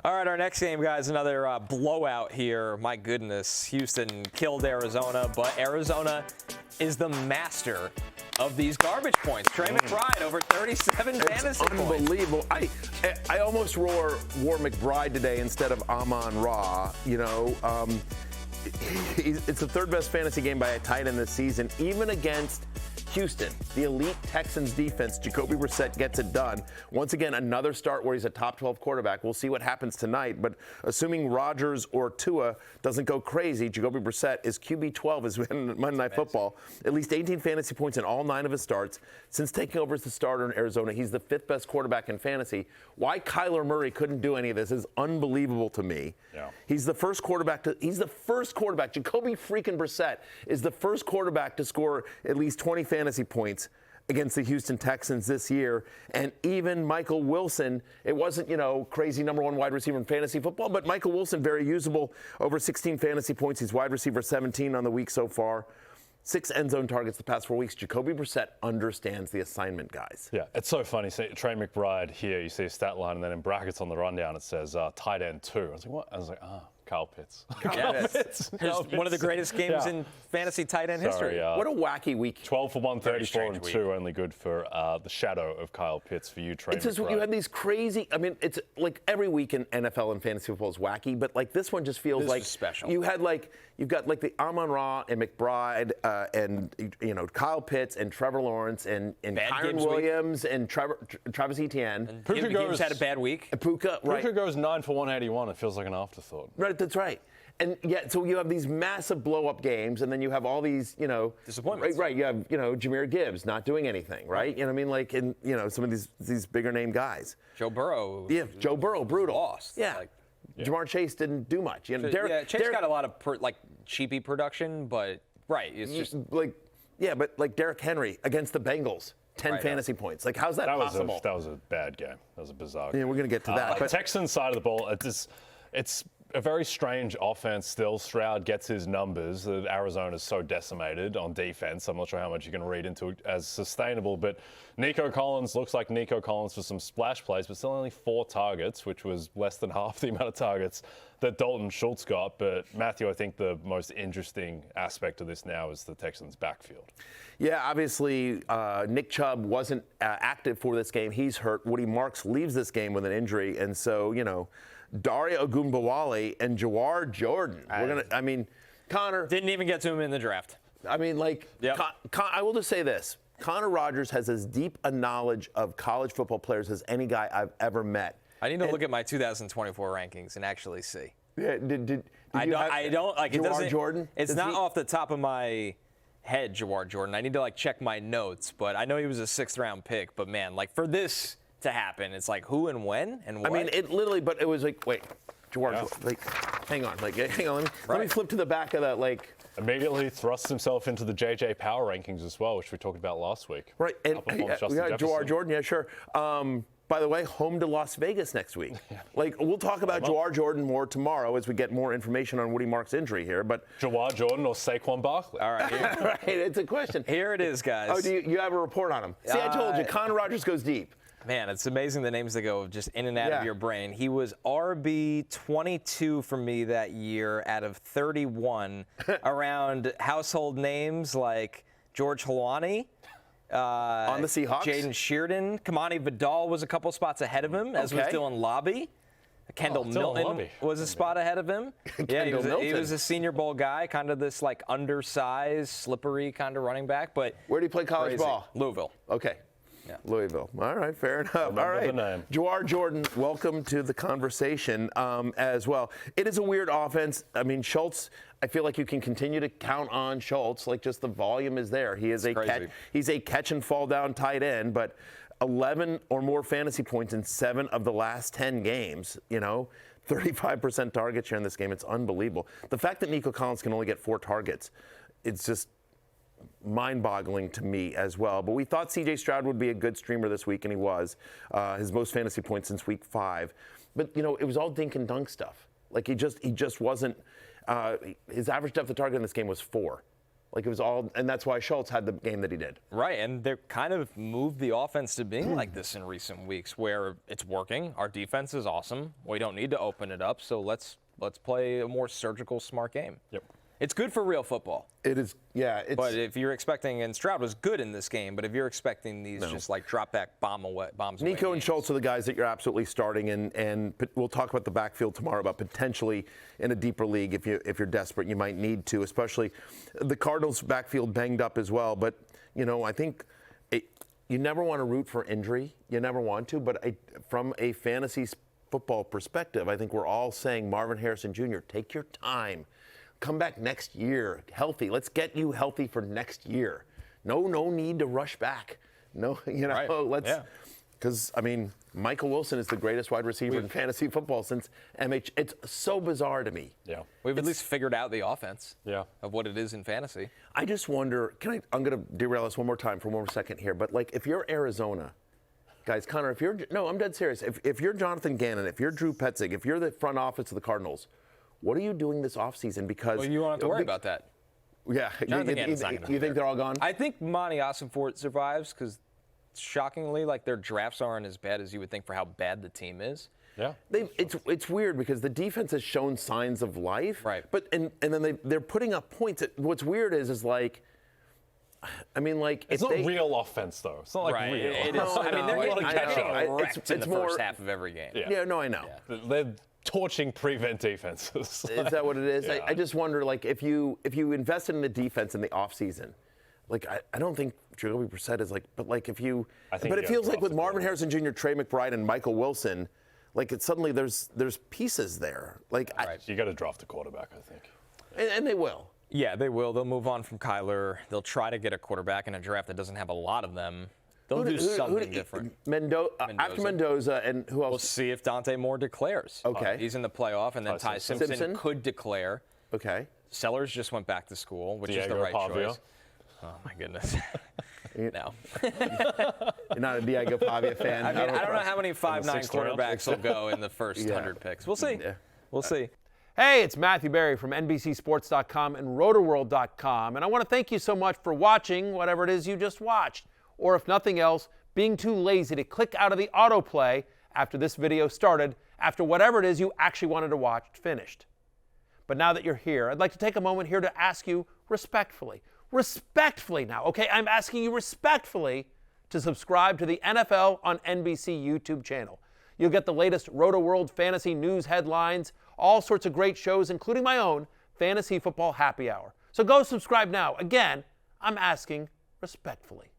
All right, our next game, guys, another blowout here. My goodness, Houston killed Arizona, but Arizona is the master of these garbage points. Trey McBride over 37 fantasy points. Unbelievable. I almost wore McBride today instead of Amon-Ra. You know, it's the third best fantasy game by a tight end this season, even against Houston, the elite Texans defense. Jacoby Brissett gets it done. Once again, another start where he's a top 12 quarterback. We'll see what happens tonight, but assuming Rodgers or Tua doesn't go crazy, Jacoby Brissett is QB 12 as in Monday Night Football. At least 18 fantasy points in all 9 of his starts. Since taking over as the starter in Arizona, he's the 5th best quarterback in fantasy. Why Kyler Murray couldn't do any of this is unbelievable to me. Yeah. He's the first quarterback. Jacoby freaking Brissett is the first quarterback to score at least 20 fantasy points against the Houston Texans this year. And even Michael Wilson, it wasn't, crazy number 1 wide receiver in fantasy football, but Michael Wilson, very usable, over 16 fantasy points. He's wide receiver 17 on the week so far. 6 end zone targets the past 4 weeks. Jacoby Brissett understands the assignment, guys. Yeah, it's so funny. See, Trey McBride here, you see a stat line, and then in brackets on the rundown it says tight end 2. I was like, what? I was like, Kyle Pitts. Kyle Pitts. One of the greatest games in fantasy tight end history. What a wacky week. 12 for 134 and 2, only good for the shadow of Kyle Pitts for you, Trey. It's just, you had these crazy, it's like every week in NFL and fantasy football is wacky, but like this one just feels like special. You've got like the Amon-Ra and McBride and Kyle Pitts and Trevor Lawrence and Kyron Williams and Travis Etienne. And Gibbs had a bad week. Puka, right. Puka goes 9 for 181. It feels like an afterthought. Right, that's right. And yet, so you have these massive blow-up games, and then you have all these, disappointments. Right. You have, Jahmyr Gibbs not doing anything, right? You know what I mean? Like, and some of these bigger name guys. Joe Burrow. Yeah, Joe Burrow, brutal. Lost. Yeah. Jamar Chase didn't do much. Chase got a lot of cheapy production, but it's just but Derrick Henry against the Bengals. 10 fantasy points. Like, how's that possible? That was a bad game. That was a bizarre game. Yeah, we're going to get to that. But Texans side of the ball, it's a very strange offense still. Stroud gets his numbers. Arizona's so decimated on defense. I'm not sure how much you can read into it as sustainable. But Nico Collins looks like Nico Collins for some splash plays, but still only 4 targets, which was less than half the amount of targets that Dalton Schultz got. But Matthew, I think the most interesting aspect of this now is the Texans' backfield. Yeah, obviously, Nick Chubb wasn't active for this game. He's hurt. Woody Marks leaves this game with an injury. And so, Dario Ogunbowale and Jawar Jordan. Connor didn't even get to him in the draft. I will just say this. Connor Rogers has as deep a knowledge of college football players as any guy I've ever met. I need to look at my 2024 rankings and actually see. Yeah, I don't like it. Jawar Jordan? It's not off the top of my head, Jawar Jordan. I need to check my notes, but I know he was a 6th round pick. But man, for this to happen, it's like who and when and what? It literally, but it was like, wait, Jawar, hang on, let me flip to the back of that, Immediately thrusts himself into the JJ Power rankings as well, which we talked about last week. Right, and we got Jawar Jordan, yeah, sure. By the way, home to Las Vegas next week. We'll talk about Jawar Jordan more tomorrow as we get more information on Woody Marks' injury here. But Jawar Jordan or Saquon Barkley? All right, right, it's a question. Here it is, guys. Oh, do you have a report on him? See, I told you, Connor Rogers goes deep. Man, it's amazing the names that go just in and out of your brain. He was RB 22 for me that year out of 31 around household names like George Helwani. On the Seahawks? Jaden Sheardon. Kamani Vidal was a couple spots ahead of him, as was Dylan Lobby. Kendall Milton was a spot ahead of him. Yeah, he was a Senior Bowl guy, kind of this undersized, slippery kind of running back. But where did he play college ball? Louisville. Okay. Yeah. Louisville. All right, fair enough. All right. Jawar Jordan, welcome to the conversation as well. It is a weird offense. Schultz, I feel like you can continue to count on Schultz, just the volume is there. He is he's a catch and fall down tight end, but 11 or more fantasy points in 7 of the last 10 games, 35% target share in this game. It's unbelievable. The fact that Nico Collins can only get 4 targets, it's just mind-boggling to me as well. But we thought C.J. Stroud would be a good streamer this week, and he was. His most fantasy points since week 5. But, it was all dink and dunk stuff. He just wasn't his average depth of target in this game was 4. Like it was all, and that's why Schultz had the game that he did. Right, and they're kind of moved the offense to being like this in recent weeks, where it's working. Our defense is awesome. We don't need to open it up, so let's play a more surgical, smart game. Yep. It's good for real football. It is, yeah. But if you're expecting, and Stroud was good in this game, but if you're expecting these just like drop back bombs away Nico and Schultz are the guys that you're absolutely starting, and we'll talk about the backfield tomorrow about potentially in a deeper league if you're desperate, you might need to, especially the Cardinals backfield banged up as well. But I think you never want to root for injury, you never want to. But from a fantasy football perspective, I think we're all saying Marvin Harrison Jr. take your time. Come back next year healthy. Let's get you healthy for next year. No need to rush back. No, right. Because, Michael Wilson is the greatest wide receiver in fantasy football since MH. It's so bizarre to me. Yeah. We've at least figured out the offense of what it is in fantasy. I just wonder, I'm going to derail this one more time for one more second here, but if you're Arizona, guys, Connor, I'm dead serious. If you're Jonathan Gannon, if you're Drew Petzing, if you're the front office of the Cardinals, what are you doing this offseason? Because you won't have to worry about that. Yeah. You think they're all gone? I think Monty Ossenfort survives because, shockingly, their drafts aren't as bad as you would think for how bad the team is. Yeah. It's weird because the defense has shown signs of life. Right. But and then they're putting up points. What's weird is it's not real offense though. It's not like real. It is. They're getting wrecked in the first half of every game. Yeah. No, I know. Yeah. They're torching prevent defenses. Is that what it is? Yeah. I just wonder, if you invested in the defense in the offseason, I don't think Jacoby Brissett is it feels like with Marvin Harrison Jr., Trey McBride, and Michael Wilson, suddenly there's pieces there. You got to draft a quarterback, I think. And they will. Yeah, they will. They'll move on from Kyler. They'll try to get a quarterback in a draft that doesn't have a lot of them. They'll do something different. After Mendoza, and who else? We'll see if Dante Moore declares. Okay. He's in the playoff, and then Ty Simpson could declare. Okay. Sellers just went back to school, which is the right choice. Oh, my goodness. No. You're not a Diego Pavia fan. I don't know how many 5'9" quarterbacks will go in the first 100 picks. We'll see. Yeah. We'll see. Hey, it's Matthew Berry from NBCSports.com and RotoWorld.com, and I want to thank you so much for watching whatever it is you just watched, or if nothing else, being too lazy to click out of the autoplay after this video started, after whatever it is you actually wanted to watch finished. But now that you're here, I'd like to take a moment here to ask you respectfully now, okay? I'm asking you respectfully to subscribe to the NFL on NBC YouTube channel. You'll get the latest RotoWorld fantasy news headlines, all sorts of great shows, including my own Fantasy Football Happy Hour. So go subscribe now. Again, I'm asking respectfully.